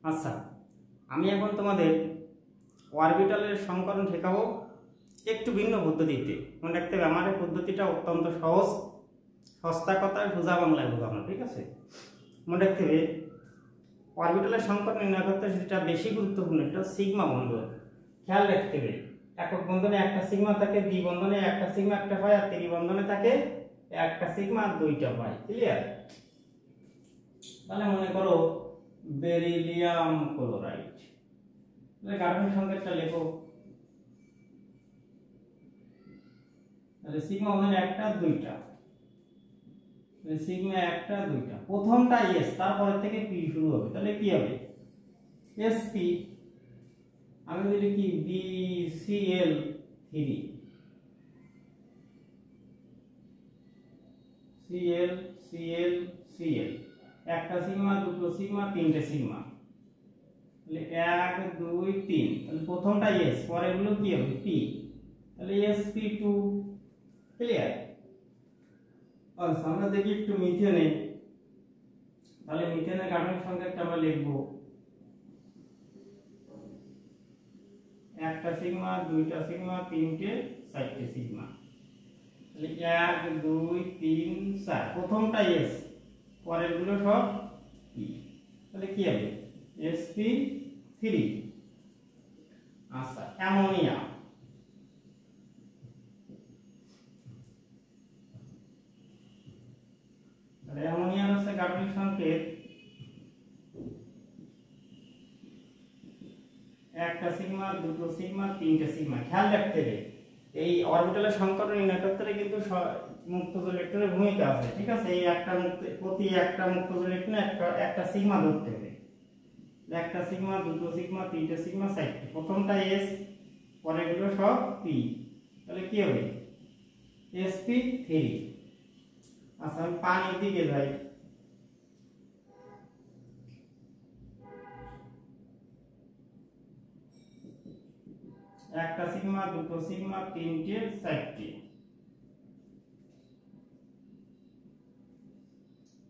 আচ্ছা, আমি এখন তোমাদের অরবিটালের সমীকরণ শেখাবো একটু ভিন্ন পদ্ধতিতে। মনে রাখতে হবে আমার এই পদ্ধতিটা অত্যন্ত সহজ, সস্তা কথায় সোজা বাংলায় বোঝানো, ঠিক আছে? মনে রাখতে হবে অরবিটালের সমীকরণ নির্ণয় করতে যেটা বেশি গুরুত্বপূর্ণ এটা সিগমা বন্ধন। খেয়াল রাখতে হবে একক বন্ধনে একটা সিগমা থাকে, দ্বি বন্ধনে একটা সিগমা একটা হয়, আর ত্রি বন্ধনে থাকে একটা সিগমা আর দুইটা হয়। ক্লিয়ার? তাহলে মনে করো বেরিলিয়াম ক্লোরাইড, তাহলে গাঠনিক সংকেতটা লেখো। তাহলে সিগমা বন্ধনে একটা দুইটা, তাহলে সিগমা একটা দুইটা, প্রথমটা এস, তারপরে থেকে পি শুরু হবে। তাহলে কি হবে? এসপি, আমি যদি লিখি BCl3 Cl Cl Cl, একটা সিগমা দুটো সিগমা তিনটে সিগমা, তাহলে 1 2 3, তাহলে প্রথমটা এস, পরেরগুলো কি হবে? পি, তাহলে sp2। ক্লিয়ার? আচ্ছা, আমরা দেখি একটু মিথেনে। তাহলে মিথেনের গাঠনিক সংকেতটা আমরা লিখব একটা সিগমা দুইটা সিগমা তিনটে চারটে সিগমা, তাহলে 1 2 3 4, প্রথমটা এস, পরেরগুলো সব পি, তাহলে কি হবে? sp3। আচ্ছা, অ্যামোনিয়া, তাহলে অ্যামোনিয়ার হচ্ছে গাঠনিক সংকেত একটা সিগমা দুটো সিগমা তিনটে সিগমা। খেয়াল রাখতে হবে এই অরবিটালের সমীকরণ নির্ণয় করতে কিন্তু মুক্ত ইলেকট্রনের ভূমিকা আছে, ঠিক আছে? এই একটা প্রতি একটা মুক্ত ইলেকট্রনে একটা সিগমা ধরতে হবে। একটা সিগমা দুটো সিগমা তিনটে সিগমা চারটে, প্রথমটা এস, পরেরগুলো সব পি, তাহলে কি হবে? sp3। আচ্ছা, আমি পানির দিকে যাই। একটা সিগমা দুটো সিগমা তিনটে চারটে,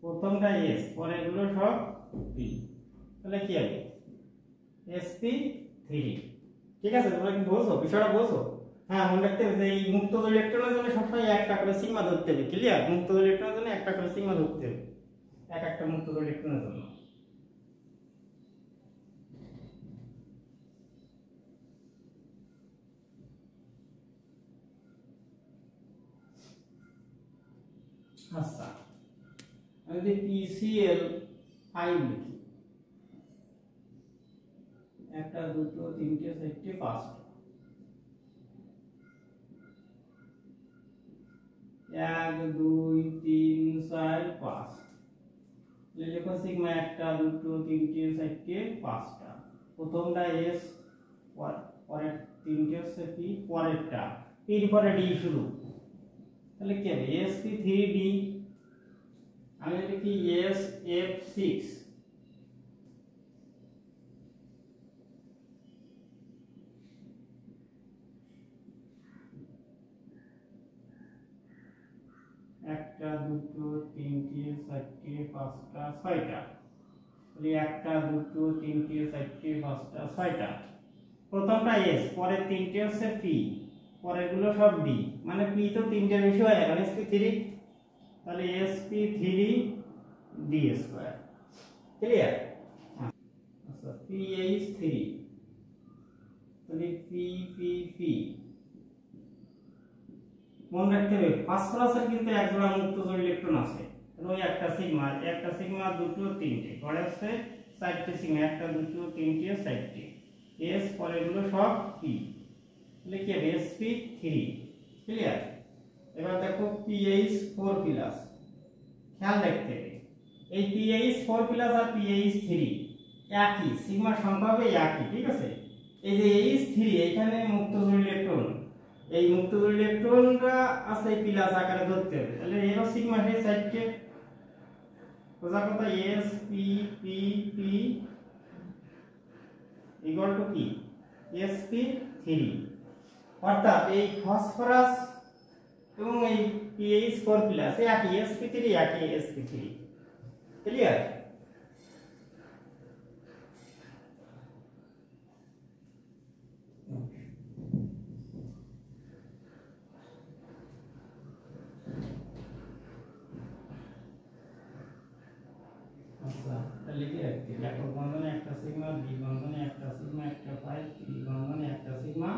প্রথমটা এস, পরেরগুলো সব পি, তাহলে কি হবে? sp3। ঠিক আছে? তোমরা কি বুঝছো বিষয়টা? বুঝছো? হ্যাঁ, মনে রাখতে হবে যে এই মুক্ত ইলেকট্রনের জন্য সবসময় একটা করে সিগমা ধরতে হবে। ক্লিয়ার? মুক্ত ইলেকট্রনের জন্য একটা করে সিগমা ধরতে হবে এক একটা মুক্ত ইলেকট্রনের জন্য। আচ্ছা, আমি যদি PCl5 লিখি, একটা দুটো তিনটে চারটে পাঁচটা, 1 2 3 4 5, লেখো সিগমা একটা দুটো তিনটে চারটে পাঁচটা, প্রথমটা এস, পরের তিনটে হচ্ছে পি, পরেরটা পির পরে ডি শুরু, তাহলে কি হবে? sp3d। আমি যদি কি sf6, একটা দুটো তিনটে চারটে পাঁচটা ছয়টা, তাহলে একটা দুটো তিনটে চারটে পাঁচটা ছয়টা, প্রথমটা এস, পরের তিনটে হচ্ছে পি, পরেরগুলো সব ডি, মানে পি তো তিনটে বেশি হয় এখন sp3, তাহলে sp3d²। ক্লিয়ার? আচ্ছা, pH3, তাহলে p মনে রাখতে হবে ফসফরাসের কিন্তু এক জোড়া মুক্ত ইলেকট্রন আছে, ওই একটা সিগমা দুটো তিনটে, পরে হচ্ছে চারটে সিগমা, একটা দুটো তিনটে চারটে, এস, পরেরগুলো সব পি, তাহলে কি হবে? sp3। ক্লিয়ার? এবার দেখো pH4+, খেয়াল রাখতে হবে এই pH4+ আর pH3 একই, সিগমার সংখ্যা হবে একই, ঠিক আছে? এই যে H3 এখানে মুক্ত ইলেকট্রন, এই মুক্ত ইলেকট্রনরা আছে প্লাস আকারে ধরতে হবে, তাহলে এর সিগমা হে চারটে, সোজা কথা sp ইকুয়াল টু কি? sp3। অর্থাৎ এই ফসফরাস এবং এই pH4+ একই, sp3 একই sp3। ক্লিয়ার? একক বন্ধনে একটা সিগমা, দ্বি বন্ধনে একটা সিগমা, একটা পাই, ত্রি বন্ধনে একটা সিগমা,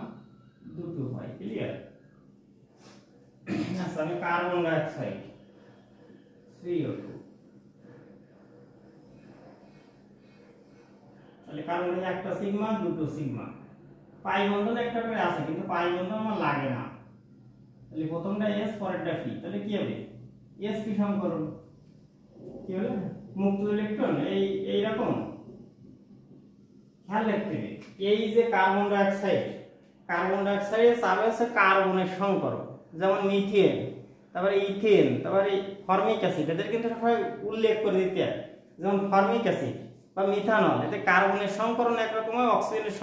দুটো পাই। ক্লিয়ার? আচ্ছা, আমি কার্বন ডাইঅক্সাইড CO2, তাহলে কার্বনে একটা সিগমা, দুটো সিগমা, পাই বন্ধনে একটা করে আছে, কিন্তু পাই বন্ধন আমার লাগে না। তাহলে প্রথমটা S, পরেরটা P, তাহলে কি হবে? SP সমকরণ। কি হলো? মুক্ত ইলেকট্রন এই রকম খেয়াল রাখতে হবে। এই যে কার্বন ডাইঅক্সাইডের চাবে আছে কার্বনের সংকরণ, যেমন মিথেন, তারপরে ইথেন, তারপরে ফর্মিক অ্যাসিড, এদের কিন্তু সবাই উল্লেখ করে দিতে হয়। যেমন ফর্মিক অ্যাসিড বা মিথানল, এতে কার্বনের সংকরণ একরকম হয়, অক্সিজেনের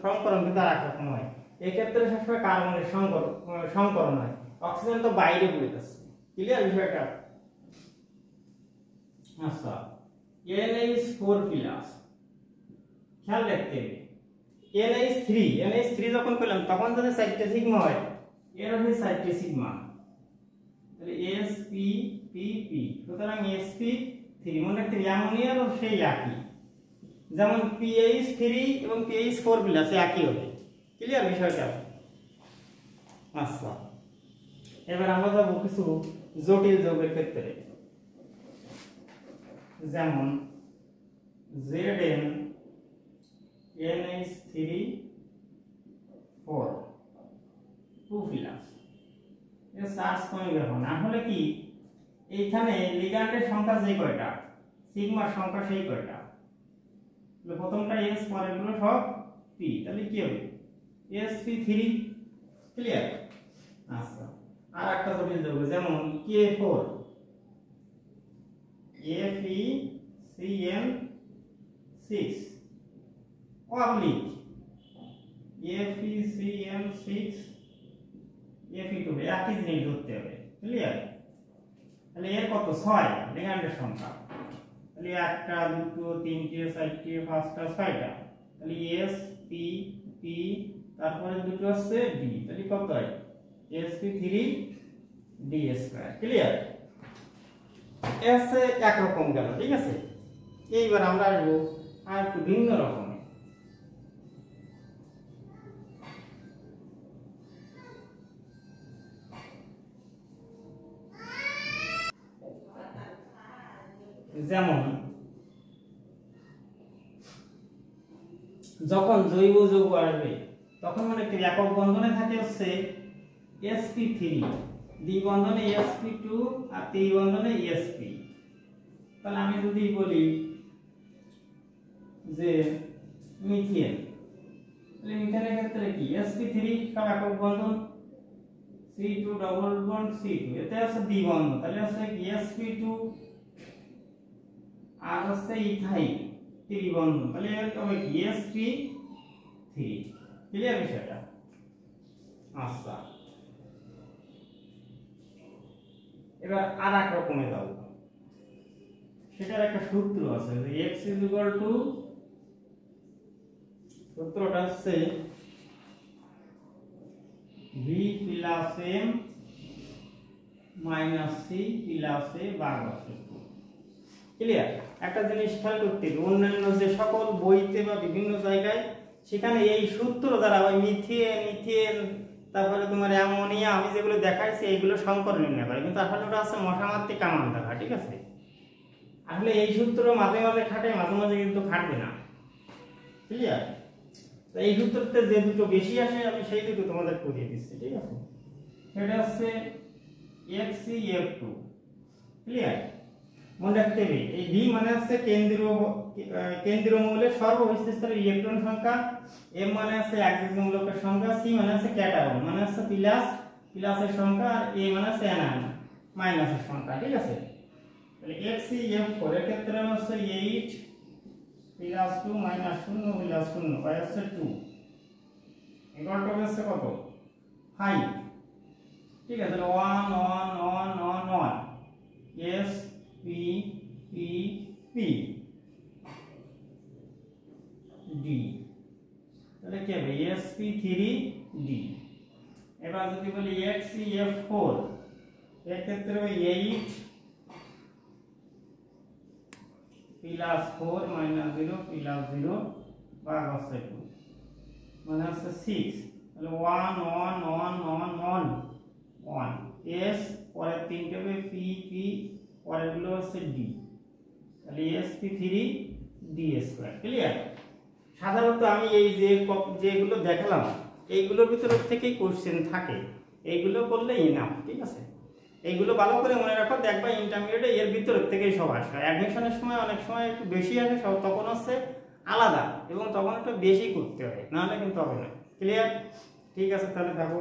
সংকরণ কিন্তু আর একরকম হয়। এক্ষেত্রে সবসময় কার্বনের সংকরণ হয়, অক্সিজেন তো বাইরে পড়ে যাচ্ছে। ক্লিয়ার বিষয়টা? আচ্ছা, NH4 প্লাস, খেয়াল রাখতে হবে NH3 যখন পেলাম তখন যদি 4টে সিগমা হয়, এর হবে 4টে সিগমা, তাহলে sp_p_p, সুতরাং sp3 মনে রাখতে হবে অ্যামোনিয়ারও সেই একই, যেমন PH3 এবং PH4 প্লাস একই হবে। ক্লিয়ার বিষয়টা? আচ্ছা, এবার আমরা যাব কিছু জটিল যৌগের ক্ষেত্রে, যেমন ZnNH3 4 2 প্লাস, এর চার্জ কমে গেল না হলে কি এইখানে লিগ্যান্ডের সংখ্যা যে কয়টা, সিগমার সংখ্যা সেই কয়টা, প্রথমটা S, পরেরগুলো সব P, তাহলে কি হবে? sp3। ক্লিয়ার? আচ্ছা, আর একটা জটিল যৌগ যেমন K4 FeCN6 oblique FeCN6 Fe2, একই জিনিস ধরতে হবে। ক্লিয়ার? তাহলে এর কত? 6 লিগ্যান্ডের সংখ্যা, তাহলে একটা, দুটো, তিনটে, চারটে, পাঁচটা, 6টা, তাহলে sp, p, তারপরে দুটো আছে d, তাহলে কত হয়? sp3d²। ক্লিয়ার? এসে একরকম গেল, ঠিক আছে? এইবার আমরা আসবো আর একটু ভিন্ন রকমের, যেমন যখন জৈব যৌগ আসবে তখন মানে কি একক বন্ধনে থাকে হচ্ছে sp3, দ্বি বন্ধনে sp2 আর ত্রি বন্ধনে sp। তাহলে আমি যদি বলি যে মিথেন, তাহলে মিথেনের ক্ষেত্রে কি sp3 সব একক বন্ধন, C2 ডবল বন্ড C2, এতে আছে দ্বি বন্ধন, তাহলে আছে sp2 আর আছে ইথাইন ত্রি বন্ধন, তাহলে হবে কি sp3। ক্লিয়ার বিষয়টা? আচ্ছা, এবার আর এক রকমে যাও, সেটার একটা সূত্র আছে যে x সূত্রটা হচ্ছে v plus m minus c plus a বারবার সূত্র। ক্লিয়ার? একটা জিনিস খেয়াল করতে হবে, অন্যান্য যে সকল বইতে বা বিভিন্ন জায়গায় সেখানে এই সূত্র দ্বারা ওই মিথেন, ইথেন, তারপরে তোমার অ্যামোনিয়া, আমি যেগুলো দেখাইছি এইগুলো সংকর নির্ণয় করে, কিন্তু আসলে ওটা আছে মশামাত্রিক কামান দেখা। ঠিক আছে? আসলে এই সূত্র মাঝে মাঝে খাটে, মাঝে মাঝে কিন্তু খাটবে না। ক্লিয়ার? তো এই সূত্রতে যে দুটো বেশি আসে আমি সেই দুটো তোমাদের করিয়ে দিচ্ছি। ঠিক আছে? সেটা হচ্ছে HCF2। ক্লিয়ার? মনে রাখতে হবে এই V মানে হচ্ছে কেন্দ্রীয় মৌলের সর্ববিশিষ্ট স্তরের ইলেকট্রন সংখ্যা, M মানে হচ্ছে একজিক মূলকের সংখ্যা, C মানে হচ্ছে ক্যাটায়ন মানে হচ্ছে প্লাসের সংখ্যা, আর A মানে হচ্ছে অ্যানায়ন মাইনাসের সংখ্যা। ঠিক আছে? তাহলে HCF4 এর ক্ষেত্রে হচ্ছে 8 প্লাস 2 মাইনাস 0 প্লাস 0 বাই হচ্ছে 2 ইকুয়াল টু হচ্ছে কত? 5। ঠিক আছে? তাহলে 1 1 1 1 1 S P P P D, তাহলে কি হবে? sp3d। এবার যদি বলি HCF4 এর ক্ষেত্রে হবে 8 প্লাস 4 মাইনাস 0 প্লাস 0 ভাগ হচ্ছে 2 মানে হচ্ছে 6 তাহলে 1 1 1 1 1 1 s পরের তিনটে হবে পি পি পরের গুলো হচ্ছে ডি তাহলে sp3 d স্কয়ার ক্লিয়ার। সাধারণত আমি এই যেগুলো দেখালাম এইগুলোর ভিতর থেকেই কোশ্চেন থাকে, এইগুলো করলে ইনাফ। ঠিক আছে, এইগুলো ভালো করে মনে রাখো, দেখবা ইন্টারমিডিয়েটে এর ভিতর থেকেই সব আসবে। অ্যাডমিশনের সময় অনেক সময় একটু বেশি আসে, সব তখন হচ্ছে আলাদা এবং তখন একটু বেশি করতে হয়, নাহলে কিন্তু হবে না। ক্লিয়ার? ঠিক আছে, তাহলে দেখো।